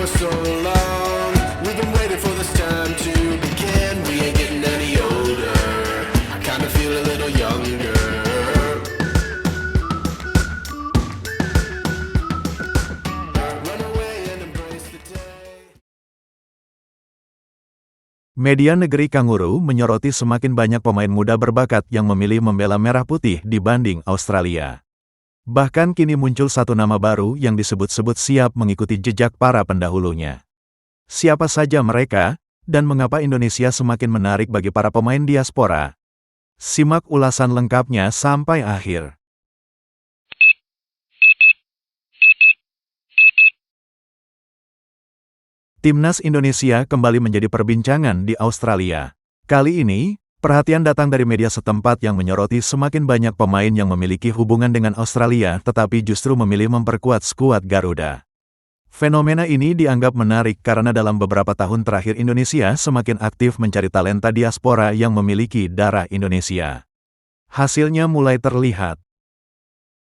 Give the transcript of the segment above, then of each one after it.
for so long. We've been waiting for this time to begin. We ain't getting any older. I kinda feel a little younger. Run away and embrace the day. Media negeri Kanguru menyoroti semakin banyak pemain muda berbakat yang memilih membela merah putih dibanding Australia. Bahkan kini muncul satu nama baru yang disebut-sebut siap mengikuti jejak para pendahulunya. Siapa saja mereka, dan mengapa Indonesia semakin menarik bagi para pemain diaspora? Simak ulasan lengkapnya sampai akhir. Timnas Indonesia kembali menjadi perbincangan di Australia. Kali ini, perhatian datang dari media setempat yang menyoroti semakin banyak pemain yang memiliki hubungan dengan Australia tetapi justru memilih memperkuat skuad Garuda. Fenomena ini dianggap menarik karena dalam beberapa tahun terakhir Indonesia semakin aktif mencari talenta diaspora yang memiliki darah Indonesia. Hasilnya mulai terlihat.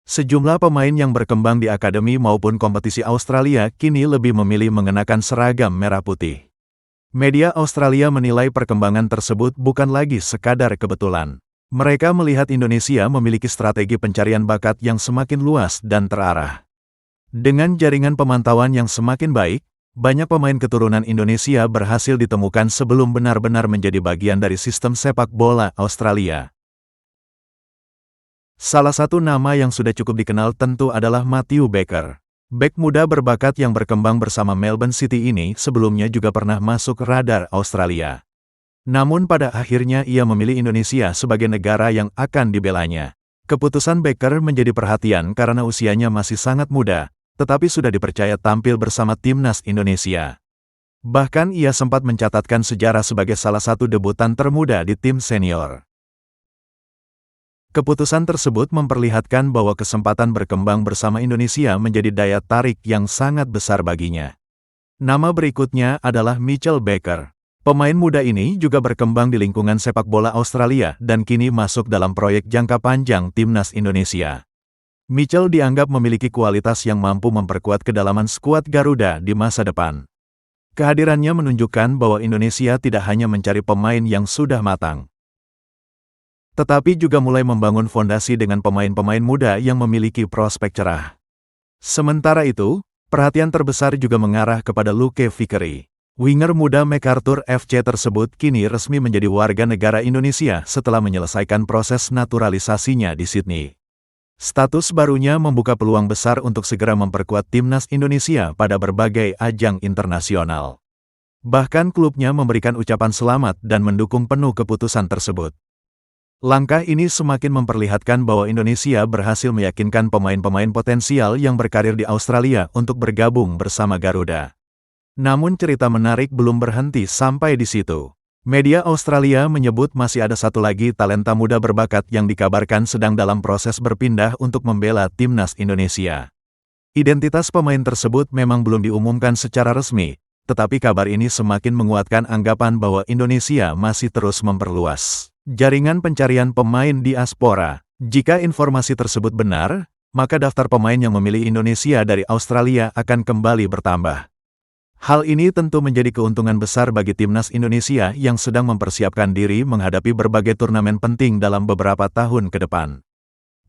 Sejumlah pemain yang berkembang di akademi maupun kompetisi Australia kini lebih memilih mengenakan seragam merah putih. Media Australia menilai perkembangan tersebut bukan lagi sekadar kebetulan. Mereka melihat Indonesia memiliki strategi pencarian bakat yang semakin luas dan terarah. Dengan jaringan pemantauan yang semakin baik, banyak pemain keturunan Indonesia berhasil ditemukan sebelum benar-benar menjadi bagian dari sistem sepak bola Australia. Salah satu nama yang sudah cukup dikenal tentu adalah Matthew Baker. Bek muda berbakat yang berkembang bersama Melbourne City ini sebelumnya juga pernah masuk radar Australia. Namun pada akhirnya ia memilih Indonesia sebagai negara yang akan dibelanya. Keputusan Baker menjadi perhatian karena usianya masih sangat muda, tetapi sudah dipercaya tampil bersama timnas Indonesia. Bahkan ia sempat mencatatkan sejarah sebagai salah satu debutan termuda di tim senior. Keputusan tersebut memperlihatkan bahwa kesempatan berkembang bersama Indonesia menjadi daya tarik yang sangat besar baginya. Nama berikutnya adalah Mitchell Baker. Pemain muda ini juga berkembang di lingkungan sepak bola Australia dan kini masuk dalam proyek jangka panjang timnas Indonesia. Mitchell dianggap memiliki kualitas yang mampu memperkuat kedalaman skuad Garuda di masa depan. Kehadirannya menunjukkan bahwa Indonesia tidak hanya mencari pemain yang sudah matang, tetapi juga mulai membangun fondasi dengan pemain-pemain muda yang memiliki prospek cerah. Sementara itu, perhatian terbesar juga mengarah kepada Luke Vickery. Winger muda MacArthur FC tersebut kini resmi menjadi warga negara Indonesia setelah menyelesaikan proses naturalisasinya di Sydney. Status barunya membuka peluang besar untuk segera memperkuat timnas Indonesia pada berbagai ajang internasional. Bahkan klubnya memberikan ucapan selamat dan mendukung penuh keputusan tersebut. Langkah ini semakin memperlihatkan bahwa Indonesia berhasil meyakinkan pemain-pemain potensial yang berkarir di Australia untuk bergabung bersama Garuda. Namun cerita menarik belum berhenti sampai di situ. Media Australia menyebut masih ada satu lagi talenta muda berbakat yang dikabarkan sedang dalam proses berpindah untuk membela timnas Indonesia. Identitas pemain tersebut memang belum diumumkan secara resmi, tetapi kabar ini semakin menguatkan anggapan bahwa Indonesia masih terus memperluas jaringan pencarian pemain diaspora. Jika informasi tersebut benar, maka daftar pemain yang memilih Indonesia dari Australia akan kembali bertambah. Hal ini tentu menjadi keuntungan besar bagi timnas Indonesia yang sedang mempersiapkan diri menghadapi berbagai turnamen penting dalam beberapa tahun ke depan.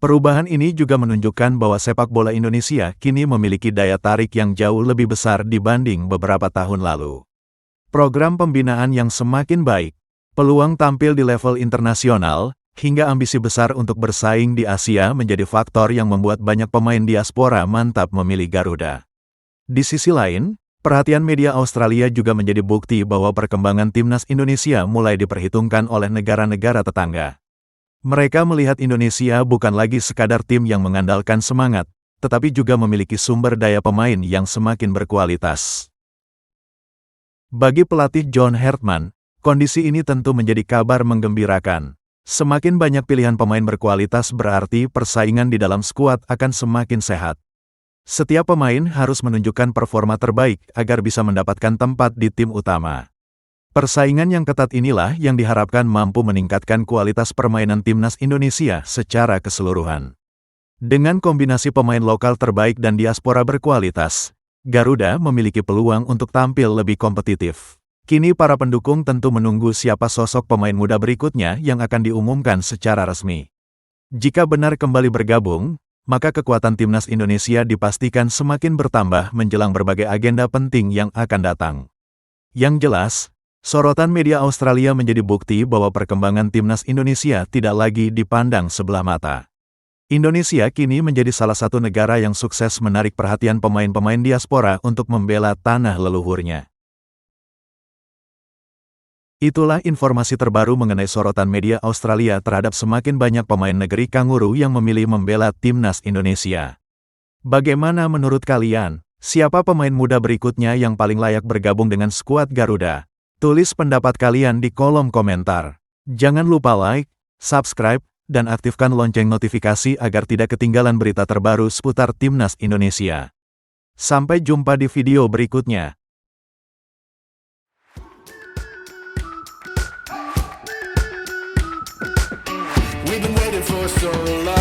Perubahan ini juga menunjukkan bahwa sepak bola Indonesia kini memiliki daya tarik yang jauh lebih besar dibanding beberapa tahun lalu. Program pembinaan yang semakin baik, peluang tampil di level internasional, hingga ambisi besar untuk bersaing di Asia menjadi faktor yang membuat banyak pemain diaspora mantap memilih Garuda. Di sisi lain, perhatian media Australia juga menjadi bukti bahwa perkembangan timnas Indonesia mulai diperhitungkan oleh negara-negara tetangga. Mereka melihat Indonesia bukan lagi sekadar tim yang mengandalkan semangat, tetapi juga memiliki sumber daya pemain yang semakin berkualitas. Bagi pelatih John Hartman, kondisi ini tentu menjadi kabar menggembirakan. Semakin banyak pilihan pemain berkualitas berarti persaingan di dalam skuad akan semakin sehat. Setiap pemain harus menunjukkan performa terbaik agar bisa mendapatkan tempat di tim utama. Persaingan yang ketat inilah yang diharapkan mampu meningkatkan kualitas permainan timnas Indonesia secara keseluruhan. Dengan kombinasi pemain lokal terbaik dan diaspora berkualitas, Garuda memiliki peluang untuk tampil lebih kompetitif. Kini para pendukung tentu menunggu siapa sosok pemain muda berikutnya yang akan diumumkan secara resmi. Jika benar kembali bergabung, maka kekuatan timnas Indonesia dipastikan semakin bertambah menjelang berbagai agenda penting yang akan datang. Yang jelas, sorotan media Australia menjadi bukti bahwa perkembangan timnas Indonesia tidak lagi dipandang sebelah mata. Indonesia kini menjadi salah satu negara yang sukses menarik perhatian pemain-pemain diaspora untuk membela tanah leluhurnya. Itulah informasi terbaru mengenai sorotan media Australia terhadap semakin banyak pemain negeri kanguru yang memilih membela timnas Indonesia. Bagaimana menurut kalian? Siapa pemain muda berikutnya yang paling layak bergabung dengan skuad Garuda? Tulis pendapat kalian di kolom komentar. Jangan lupa like, subscribe, dan aktifkan lonceng notifikasi agar tidak ketinggalan berita terbaru seputar timnas Indonesia. Sampai jumpa di video berikutnya. We've been waiting for so long.